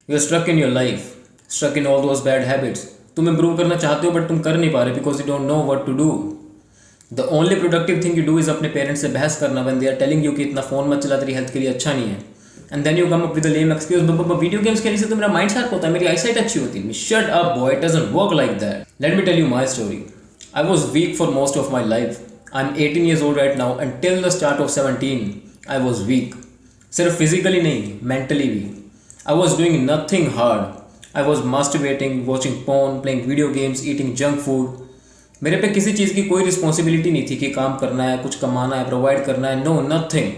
You are struck in your life, struck in all those bad habits. तुम improve करना चाहते हो but तुम कर नहीं पा रहे because you don't know what to do. The only productive thing you do is अपने पेरेंट्स से बहस करना when they are telling you कि इतना फोन मत चला, तेरी हेल्थ के लिए अच्छा नहीं है। And then you come up with a lame excuse, video games खेलने से तो मेरा माइंड शार्प होता है, मेरी आईसाइट अच्छी होती है। Shut up boy, it doesn't work like that. Let me tell you my story. I was weak for most of my life. I am 18 years old right now and till the start of 17 I was weak. सिर्फ physically नहीं, mentally भी। I was doing nothing hard. I was masturbating, watching porn, playing video games, eating junk food. मेरे पे किसी चीज़ की कोई responsibility नहीं थी कि काम करना है, कुछ कमाना है, प्रोवाइड करना है। No, nothing.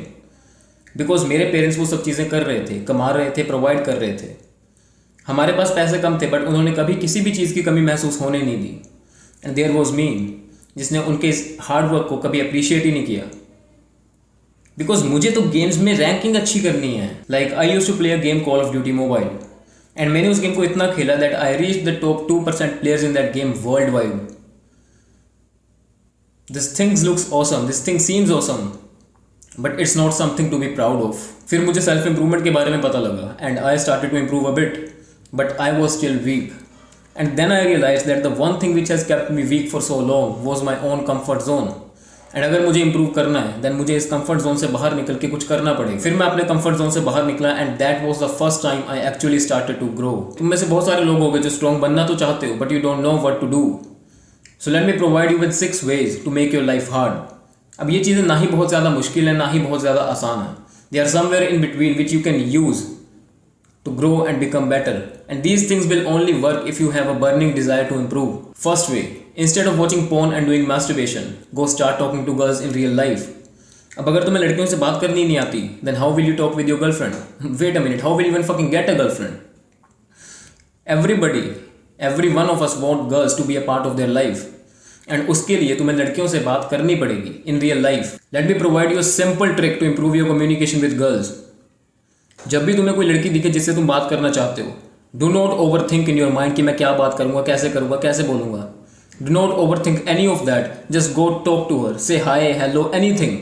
बिकॉज मेरे पेरेंट्स वो सब चीज़ें कर रहे थे, कमा रहे थे, प्रोवाइड कर रहे थे। हमारे पास पैसे कम थे बट उन्होंने कभी किसी भी चीज़ की कमी महसूस होने नहीं दी। एंड देयर वॉज मी, जिसने उनके इस हार्ड वर्क को कभी अप्रिशिएट ही नहीं किया। बिकॉज मुझे तो गेम्स में रैंकिंग अच्छी करनी है। Like I use to play a game call of duty mobile and मैंने उस गेम को इतना खेला that I reach the top 2% players in that game world wide. This things looks awesome, this thing seems awesome, but it's not something to be proud of. फिर मुझे self improvement के बारे में पता लगा and I started to improve a bit, but I was still week. And then I realized that the one thing which has kept me weak for so long was my own comfort zone. And अगर मुझे improve करना है then मुझे इस comfort zone से बाहर निकल के कुछ करना पड़ेगा। फिर मैं अपने comfort zone से बाहर निकला and that was the first time I actually started to grow. तुम में से बहुत सारे लोग होंगे जो strong बनना तो चाहते हो but you don't know what to do. So let me provide you with 6 ways to make your life hard. अब ये चीज़ें ना ही बहुत ज़्यादा मुश्किल है ना ही बहुत ज़्यादा आसान है। They are somewhere in between which you can use to grow and become better, and these things will only work if you have a burning desire to improve. First way, instead of watching porn and doing masturbation, go start talking to girls in real life. अब अगर तुम्हें लड़कियों से बात करनी नहीं आती then how will you talk with your girlfriend? Wait a minute, how will you even fucking get a girlfriend? Every one of us want girls to be a part of their life, and उसके लिए तुम्हें लड़कियों से बात करनी पड़ेगी in real life. Let me provide you a simple trick to improve your communication with girls. जब भी तुम्हें कोई लड़की दिखे जिससे तुम बात करना चाहते हो, do not overthink in your mind कि मैं क्या बात करूंगा, कैसे बोलूंगा। Do not overthink any of that, just go talk to her, say hi, hello, anything.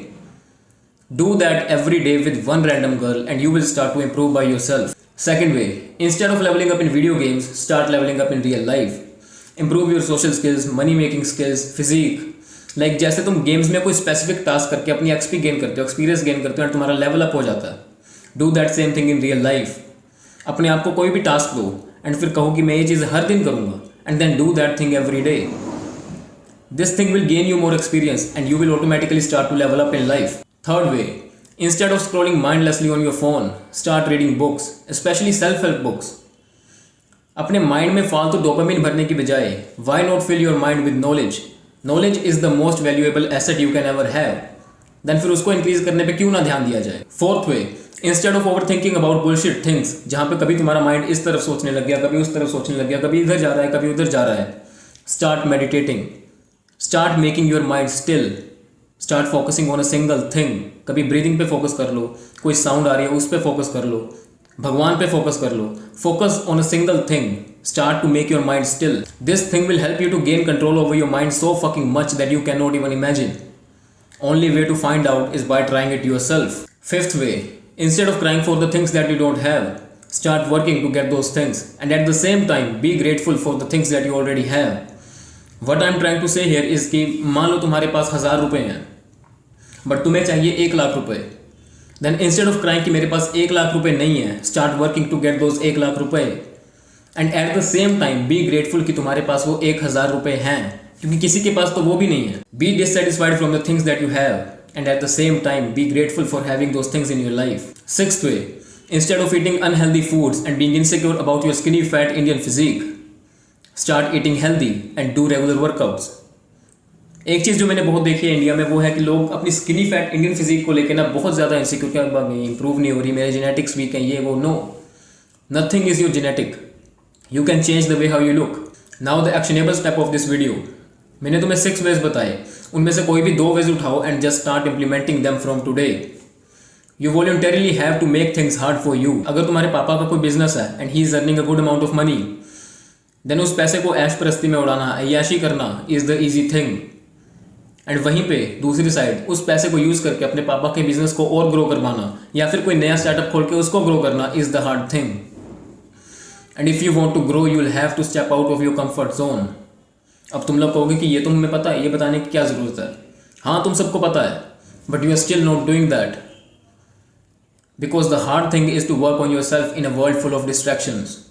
Do that every day with one random girl and you will start to improve by yourself. Second way, instead of levelling up in video games, start levelling up in real life. Improve your social skills, money making skills, physique. Like जैसे तुम games में कोई specific task करके अपनी XP gain करते हो, experience gain करते हो एंड तुम्हारा लेवल अप हो जाता है। Do that same thing in real life. अपने आप को कोई भी टास्क दो एंड फिर कहो कि मैं ये चीज़ हर दिन करूँगा and then do that thing every day. This thing will gain you more experience and you will automatically start to level up in life. Third way, instead of scrolling mindlessly on your phone, start reading books, specially self help books. अपने mind में फालतू dopamine भरने की बजाय why not fill your mind with knowledge. Knowledge is the most valuable asset you can ever have. Then फिर उसको increase करने पे क्यों ना ध्यान दिया जाए। Fourth way, instead of over thinking about bullshit things, जहाँ पे कभी तुम्हारा माइंड इस तरफ सोचने लग गया, कभी उस तरफ सोचने लग गया, कभी इधर जा रहा है, कभी उधर जा रहा है, start meditating, start making your mind still, start focusing on a single thing. कभी ब्रीदिंग पे फोकस कर लो, कोई साउंड आ रही है उस पर फोकस कर लो, भगवान पे फोकस कर लो। Focus on a single thing, start to make your mind still. This thing will help you to gain control over your mind so fucking much that you can not even imagine. Only way to find out is by trying it yourself. Fifth way, instead of crying for the things that you don't have, start working to get those things, and at the same time be grateful for the things that you already have. What I'm trying to say here is कि मान लो तुम्हारे पास 1000 रुपए हैं but तुम्हें चाहिए 1 लाख रुपए। Then instead of crying कि मेरे पास 1 लाख रुपए नहीं है, start working to get those 1 lakh रुपए, and at the same time be grateful कि तुम्हारे पास वो 1000 रुपए हैं, क्योंकि किसी के पास तो वो भी नहीं है। Be dissatisfied from the things that you have and at the same time be grateful for having those things in your life. Sixth way, instead of eating unhealthy foods and being insecure about your skinny fat Indian physique, start eating healthy and do regular workouts. एक चीज़ जो मैंने बहुत देखी है India में वो है कि लोग अपनी स्किनी फैट इंडियन फिजिक को लेकर ना बहुत ज़्यादा इंसिक्योर, क्या इंप्रूव नहीं हो रही, मेरे जेनेटिक्स वीक हैं, ये वो। No, nothing is your genetic, you can change the way how you look. Now the actionable step of this video, मैंने तुम्हें 6 वेज बताए, उनमें से कोई भी 2 वेज उठाओ and just start implementing them from today. You voluntarily have to make things hard for you. अगर तुम्हारे पापा का कोई बिजनेस है and he is earning a good amount of money, then उस पैसे को ऐश परस्ती में उड़ाना, अय्याशी करना is the easy thing. And वहीं पे दूसरी साइड उस पैसे को यूज करके अपने पापा के बिजनेस को और ग्रो करवाना या फिर कोई नया स्टार्टअप खोल के उसको ग्रो करना is the hard thing. And if you want to grow you will have to step out of your comfort zone. अब तुम लोग कहोगे कि ये तो हमें पता है, ये बताने की क्या ज़रूरत है। हाँ, तुम सबको पता है, but you are still not doing that because the hard thing is to work on yourself in a world full of distractions.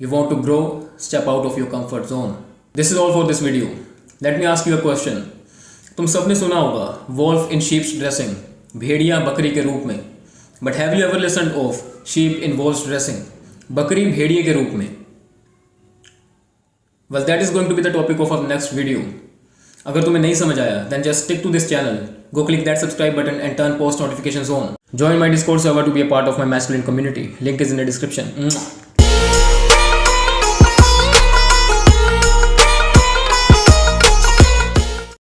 You want to grow, step out of your comfort zone. This is all for this video. Let me ask you a question. तुम सबने सुना होगा wolf in sheep's dressing, भेड़िया बकरी के रूप में. But have you ever listened of sheep in wolf's dressing, बकरी भेड़िए के रूप में? Well, that is going to be the topic of our next video. अगर तुम्हें नहीं समझ आया, then just stick to this channel. Go click that subscribe button and turn post notifications on. Join my Discord server to be a part of my masculine community. Link is in the description.